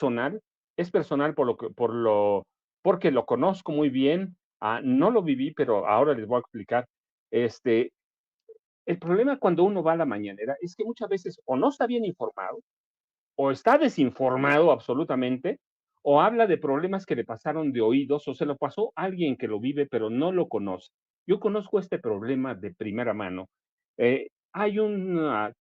personal, es personal porque lo conozco muy bien, no lo viví, pero ahora les voy a explicar. Este, el problema cuando uno va a la mañanera es que muchas veces o no está bien informado, o está desinformado absolutamente, o habla de problemas que le pasaron de oídos, o se lo pasó a alguien que lo vive, pero no lo conoce. Yo conozco este problema de primera mano. Hay un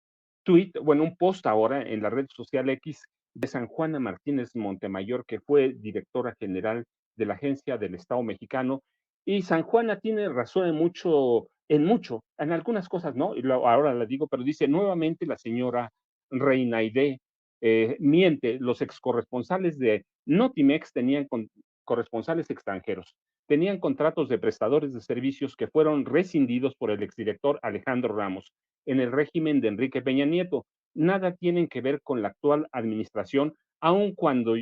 tweet, bueno, un post ahora en la red social X de San Juana Martínez Montemayor, que fue directora general de la Agencia del Estado Mexicano. Y San Juana tiene razón en algunas cosas no, y ahora la digo, pero dice nuevamente la señora Reinaide miente, los ex corresponsales de Notimex tenían corresponsales extranjeros, tenían contratos de prestadores de servicios que fueron rescindidos por el exdirector Alejandro Ramos en el régimen de Enrique Peña Nieto. Nada tienen que ver con la actual administración, aun cuando,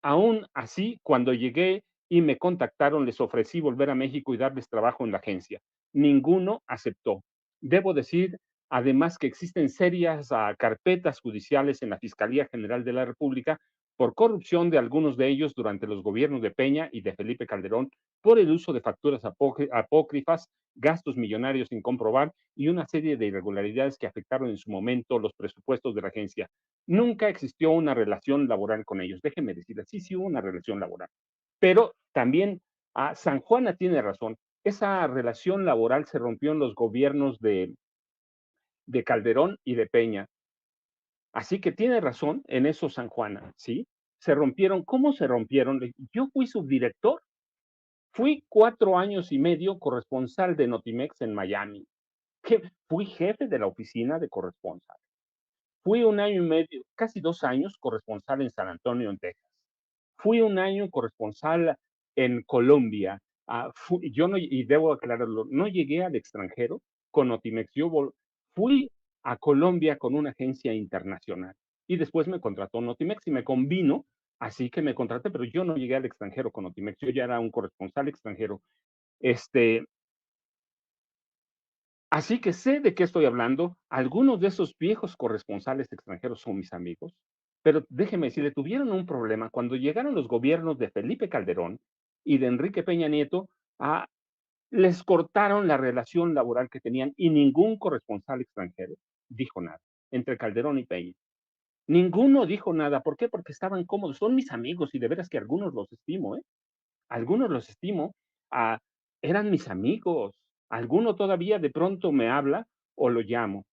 aún así, cuando llegué y me contactaron, les ofrecí volver a México y darles trabajo en la agencia. Ninguno aceptó. Debo decir, además, que existen serias carpetas judiciales en la Fiscalía General de la República por corrupción de algunos de ellos durante los gobiernos de Peña y de Felipe Calderón, por el uso de facturas apócrifas, gastos millonarios sin comprobar y una serie de irregularidades que afectaron en su momento los presupuestos de la agencia. Nunca existió una relación laboral con ellos. Déjenme decirles, sí, sí hubo una relación laboral. Pero también San Juana tiene razón. Esa relación laboral se rompió en los gobiernos de Calderón y de Peña. Así que tiene razón en eso San Juana, ¿sí? Se rompieron. ¿Cómo se rompieron? Yo fui subdirector. Fui 4 años y medio corresponsal de Notimex en Miami. Fui jefe de la oficina de corresponsal. Fui 1 año y medio, casi 2 años, corresponsal en San Antonio, en Texas. Fui 1 año corresponsal en Colombia. Yo no, y debo aclararlo, no llegué al extranjero con Notimex. Fui a Colombia con una agencia internacional y después me contrató Notimex y me convino, así que me contraté, pero yo no llegué al extranjero con Notimex. Yo ya era un corresponsal extranjero. Este, Así que sé de qué estoy hablando. Algunos de esos viejos corresponsales extranjeros son mis amigos, pero déjeme decirle, tuvieron un problema cuando llegaron los gobiernos de Felipe Calderón y de Enrique Peña Nieto, ah, les cortaron la relación laboral que tenían y ningún corresponsal extranjero dijo nada entre Calderón y Peña. Ninguno dijo nada. ¿Por qué? Porque estaban cómodos. Son mis amigos y de veras que algunos los estimo, ¿eh? Algunos los estimo, ah, eran mis amigos. Alguno todavía de pronto me habla o lo llamo.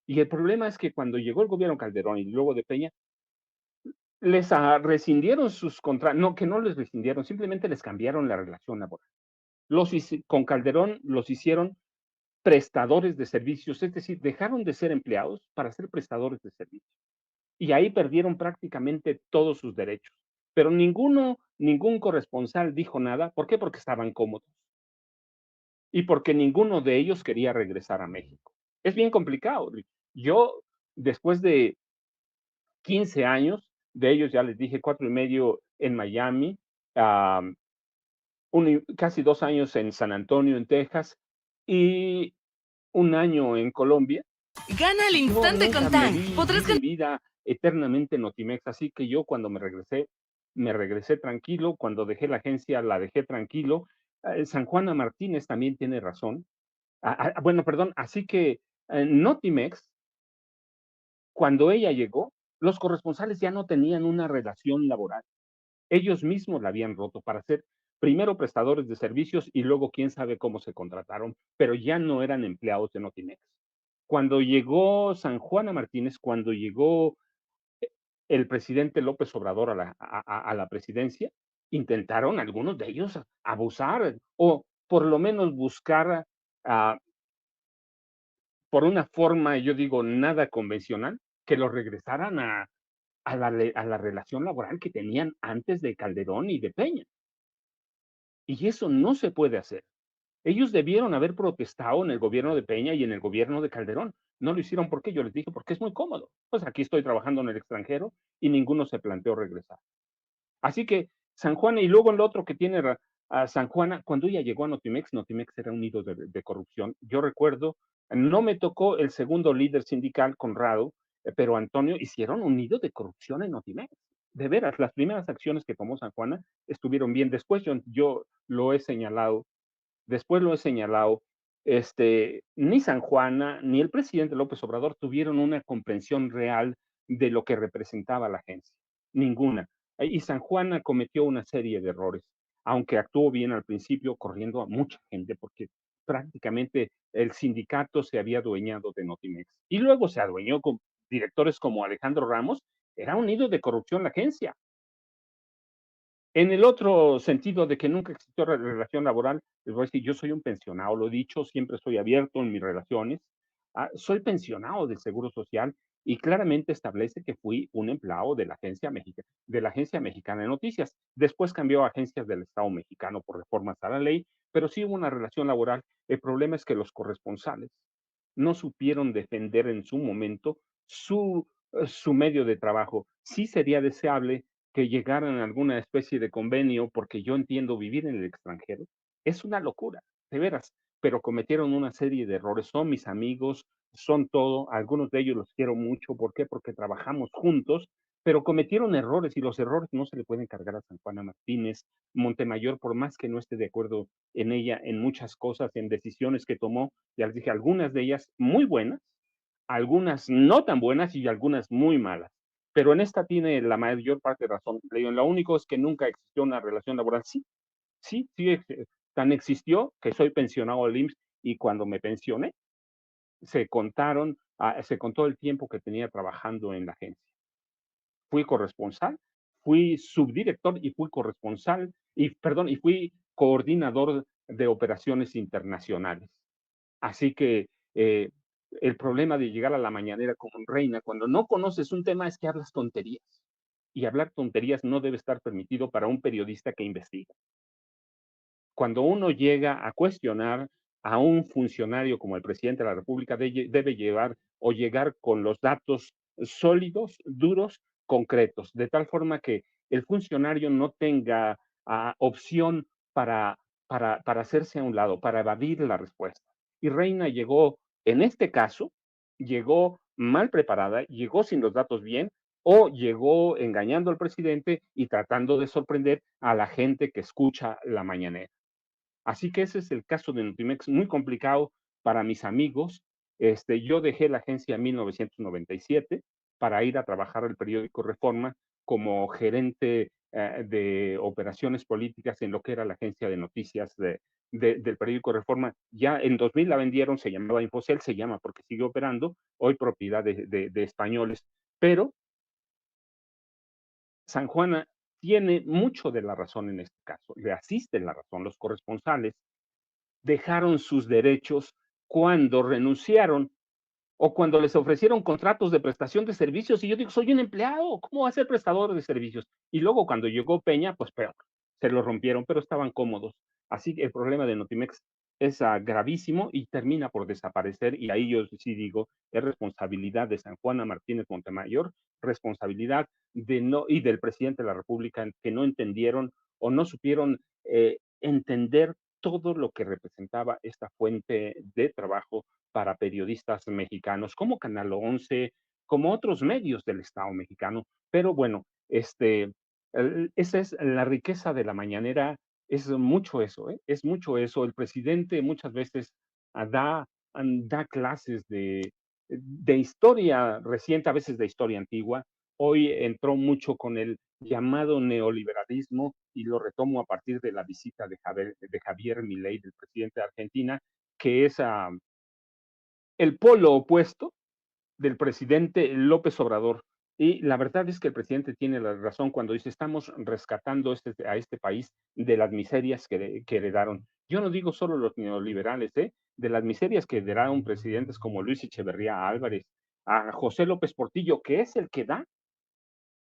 Y el problema es que cuando llegó el gobierno Calderón y luego de Peña, les rescindieron sus contratos, no, que no les rescindieron, simplemente les cambiaron la relación laboral. Con Calderón los hicieron prestadores de servicios, es decir, dejaron de ser empleados para ser prestadores de servicios. Y ahí perdieron prácticamente todos sus derechos. Pero ningún corresponsal dijo nada. ¿Por qué? Porque estaban cómodos y porque ninguno de ellos quería regresar a México. Es bien complicado. Yo, después de 15 años, de ellos ya les dije 4 y medio en Miami, um, casi 2 años en San Antonio, en Texas, y 1 año en Colombia, Gana al yo instante con nunca me Tan. vi Podrás mi ganar. vida eternamente en Notimex, así que yo cuando me regresé tranquilo, cuando dejé la agencia, la dejé tranquilo. San Juana Martínez también tiene razón. Bueno, perdón, así que Notimex, cuando ella llegó, los corresponsales ya no tenían una relación laboral. Ellos mismos la habían roto para ser primero prestadores de servicios y luego quién sabe cómo se contrataron, pero ya no eran empleados de Notimex. Cuando llegó San Juana Martínez, cuando llegó el presidente López Obrador a la presidencia, intentaron algunos de ellos abusar o por lo menos buscar uh, por una forma, yo digo, nada convencional, que los regresaran a la relación laboral que tenían antes de Calderón y de Peña. Y eso no se puede hacer. Ellos debieron haber protestado en el gobierno de Peña y en el gobierno de Calderón. No lo hicieron porque yo les dije, porque es muy cómodo. Pues aquí estoy trabajando en el extranjero y ninguno se planteó regresar. Así que San Juana, y luego el otro que tiene a San Juana, cuando ella llegó a Notimex, Notimex era un nido de corrupción. Yo recuerdo, no me tocó el segundo líder sindical, Conrado, pero Antonio, hicieron un nido de corrupción en Notimex. de veras, las primeras acciones que tomó San Juana estuvieron bien. Después yo lo he señalado, después lo he señalado, ni San Juana ni el presidente López Obrador tuvieron una comprensión real de lo que representaba la agencia, ninguna. Y San Juana cometió una serie de errores, aunque actuó bien al principio, corriendo a mucha gente, porque prácticamente el sindicato se había adueñado de Notimex. Y luego se adueñó con directores como Alejandro Ramos, era un nido de corrupción la agencia. En el otro sentido de que nunca existió relación laboral, les voy a decir, yo soy un pensionado, lo he dicho, siempre estoy abierto en mis relaciones. Soy pensionado del Seguro Social y claramente establece que fui un empleado de la Agencia Mexicana de Noticias. Después cambió a agencias del Estado mexicano por reformas a la ley, pero sí hubo una relación laboral. El problema es que los corresponsales no supieron defender en su momento su medio de trabajo. Sí sería deseable que llegaran a alguna especie de convenio, porque yo entiendo vivir en el extranjero es una locura, de veras, pero cometieron una serie de errores. Son mis amigos, son todo, algunos de ellos los quiero mucho. ¿Por qué? Porque trabajamos juntos, pero cometieron errores y los errores no se le pueden cargar a San Juana Martínez. Montemayor, por más que no esté de acuerdo en ella, en muchas cosas, en decisiones que tomó, ya les dije, algunas de ellas muy buenas, algunas no tan buenas y algunas muy malas. Pero en esta tiene la mayor parte de razón. Lo único es que nunca existió una relación laboral. Sí, sí, sí, tan existió que soy pensionado del IMSS y cuando me pensioné se contó el tiempo que tenía trabajando en la agencia. Fui corresponsal, fui subdirector y fui corresponsal, y fui coordinador de operaciones internacionales. Así que el problema de llegar a la mañanera como reina cuando no conoces un tema es que hablas tonterías. Y hablar tonterías no debe estar permitido para un periodista que investiga. Cuando uno llega a cuestionar a un funcionario como el presidente de la República, debe llevar o llegar con los datos sólidos, duros, concretos, de tal forma que el funcionario no tenga opción para, para hacerse a un lado, para evadir la respuesta. Y Reina llegó, en este caso, llegó mal preparada, llegó sin los datos bien, o llegó engañando al presidente y tratando de sorprender a la gente que escucha la mañanera. Así que ese es el caso de Notimex, muy complicado para mis amigos. Yo dejé la agencia en 1997 para ir a trabajar al periódico Reforma como gerente de operaciones políticas en lo que era la agencia de noticias del periódico Reforma. Ya en 2000 la vendieron, se llamaba Infocel, se llama porque sigue operando, hoy propiedad de españoles, pero San Juana tiene mucho de la razón en este caso, le asiste la razón. Los corresponsales dejaron sus derechos cuando renunciaron o cuando les ofrecieron contratos de prestación de servicios. Y yo digo, soy un empleado, ¿cómo va a ser prestador de servicios? Y luego cuando llegó Peña, pues peor, se lo rompieron, pero estaban cómodos. Así que el problema de Notimex es gravísimo y termina por desaparecer. Y ahí yo sí digo, es responsabilidad de San Juana Martínez Montemayor, responsabilidad y del presidente de la República que no entendieron o no supieron entender todo lo que representaba esta fuente de trabajo para periodistas mexicanos, como Canal 11, como otros medios del Estado mexicano. Pero bueno, esa es la riqueza de la mañanera, es mucho eso, ¿eh? Es mucho eso. El presidente muchas veces da, da clases de historia reciente, a veces de historia antigua. Hoy entró mucho con el llamado neoliberalismo y lo retomo a partir de la visita de Javier Milei, del presidente de Argentina, que es el polo opuesto del presidente López Obrador. Y la verdad es que el presidente tiene la razón cuando dice estamos rescatando a este país de las miserias que heredaron. Yo no digo solo los neoliberales, de las miserias que heredaron presidentes como Luis Echeverría Álvarez, a José López Portillo, que es el que da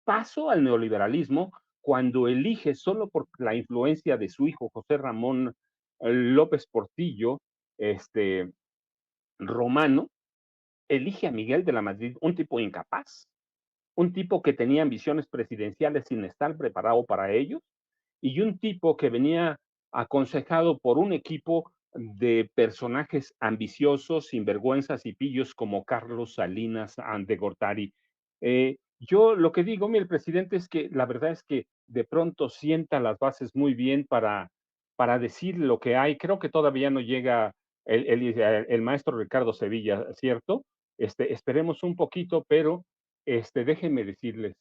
paso al neoliberalismo cuando elige solo por la influencia de su hijo José Ramón López Portillo, este romano, elige a Miguel de la Madrid, un tipo incapaz, un tipo que tenía ambiciones presidenciales sin estar preparado para ello, y un tipo que venía aconsejado por un equipo de personajes ambiciosos, sinvergüenzas y pillos como Carlos Salinas de Gortari. Yo lo que digo, mira, el presidente es que la verdad es que de pronto sienta las bases muy bien para decir lo que hay. Creo que todavía no llega el maestro Ricardo Sevilla, ¿cierto? Esperemos un poquito, pero déjenme decirles,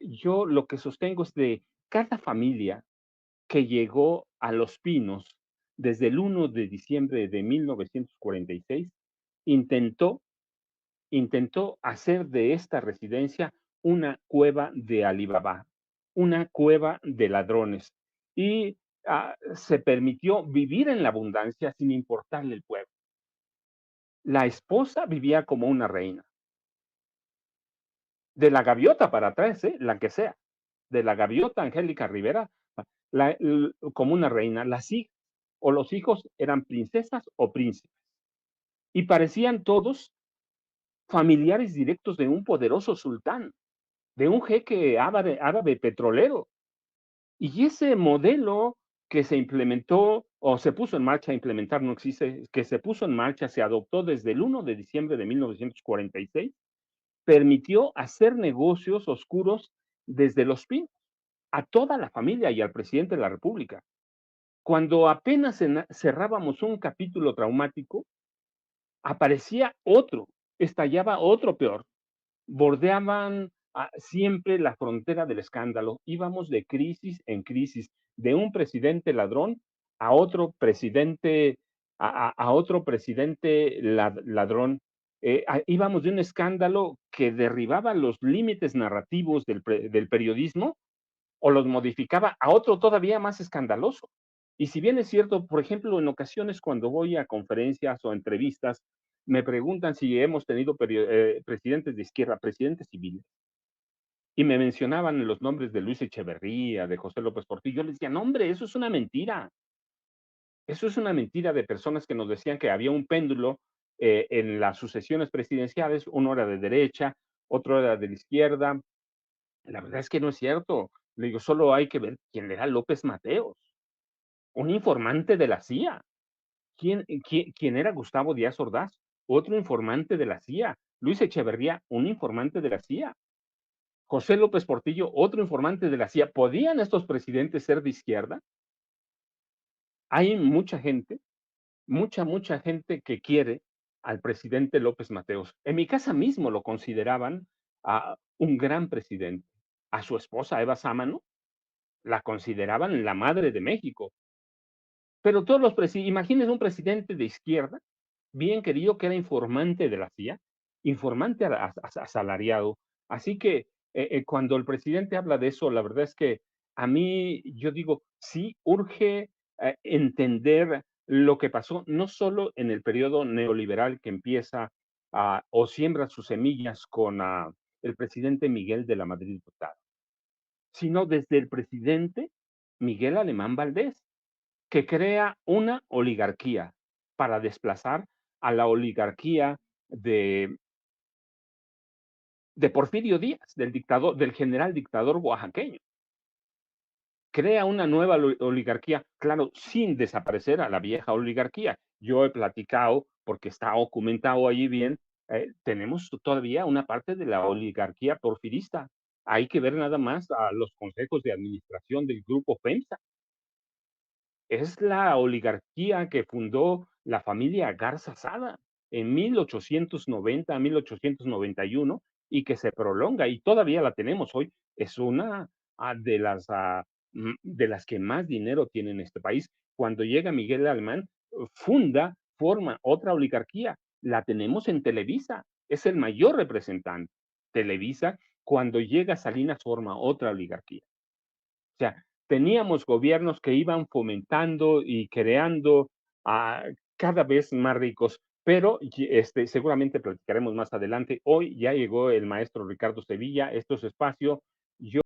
yo lo que sostengo es de cada familia que llegó a Los Pinos desde el 1 de diciembre de 1946, intentó intentó hacer de esta residencia una cueva de Alibaba, una cueva de ladrones, y se permitió vivir en la abundancia sin importarle el pueblo. La esposa vivía como una reina, de la gaviota para atrás, la que sea, de la gaviota Angélica Rivera, como una reina. Las hijas o los hijos eran princesas o príncipes, y parecían todos familiares directos de un poderoso sultán, de un jeque árabe petrolero. Y ese modelo que se implementó o se puso en marcha, implementar no existe, que se puso en marcha, se adoptó desde el 1 de diciembre de 1946, permitió hacer negocios oscuros desde Los Pinos a toda la familia y al presidente de la República. Cuando apenas cerrábamos un capítulo traumático, aparecía otro, estallaba otro peor. Bordeaban siempre la frontera del escándalo. Íbamos de crisis en crisis, de un presidente ladrón a otro presidente, a otro presidente ladrón. Íbamos de un escándalo que derribaba los límites narrativos del periodismo o los modificaba a otro todavía más escandaloso. Y si bien es cierto, por ejemplo, en ocasiones cuando voy a conferencias o entrevistas, me preguntan si hemos tenido presidentes de izquierda, presidentes civiles, y me mencionaban los nombres de Luis Echeverría, de José López Portillo. Yo les decía, no, hombre, eso es una mentira. Eso es una mentira de personas que nos decían que había un péndulo en las sucesiones presidenciales, uno era de derecha, otro era de la izquierda. La verdad es que no es cierto. Le digo, solo hay que ver quién era López Mateos, un informante de la CIA. ¿Quién era Gustavo Díaz Ordaz? Otro informante de la CIA. Luis Echeverría, un informante de la CIA. José López Portillo, otro informante de la CIA. ¿Podían estos presidentes ser de izquierda? Hay mucha gente, mucha gente que quiere al presidente López Mateos. En mi casa mismo lo consideraban un gran presidente. A su esposa, Eva Sámano, la consideraban la madre de México. Pero todos los presidentes, imagínense un presidente de izquierda, bien querido, que era informante de la CIA, informante asalariado. Así que cuando el presidente habla de eso, la verdad es que a mí, yo digo, sí urge entender lo que pasó, no solo en el periodo neoliberal que empieza o siembra sus semillas con el presidente Miguel de la Madrid Hurtado, sino desde el presidente Miguel Alemán Valdés, que crea una oligarquía para desplazar a la oligarquía de, de Porfirio Díaz, del dictador, del general dictador oaxaqueño. Crea una nueva oligarquía, claro, sin desaparecer a la vieja oligarquía. Yo he platicado, porque está documentado allí bien, tenemos todavía una parte de la oligarquía porfirista. Hay que ver nada más a los consejos de administración del grupo FEMSA. Es la oligarquía que fundó la familia Garza Sada en 1890 a 1891 y que se prolonga y todavía la tenemos hoy. Es una de las que más dinero tiene en este país. Cuando llega Miguel Alemán, forma otra oligarquía. La tenemos en Televisa, es el mayor representante. Televisa, cuando llega Salinas, forma otra oligarquía. O sea, teníamos gobiernos que iban fomentando y creando a cada vez más ricos, pero seguramente platicaremos más adelante. Hoy ya llegó el maestro Ricardo Sevilla, esto es espacio. Yo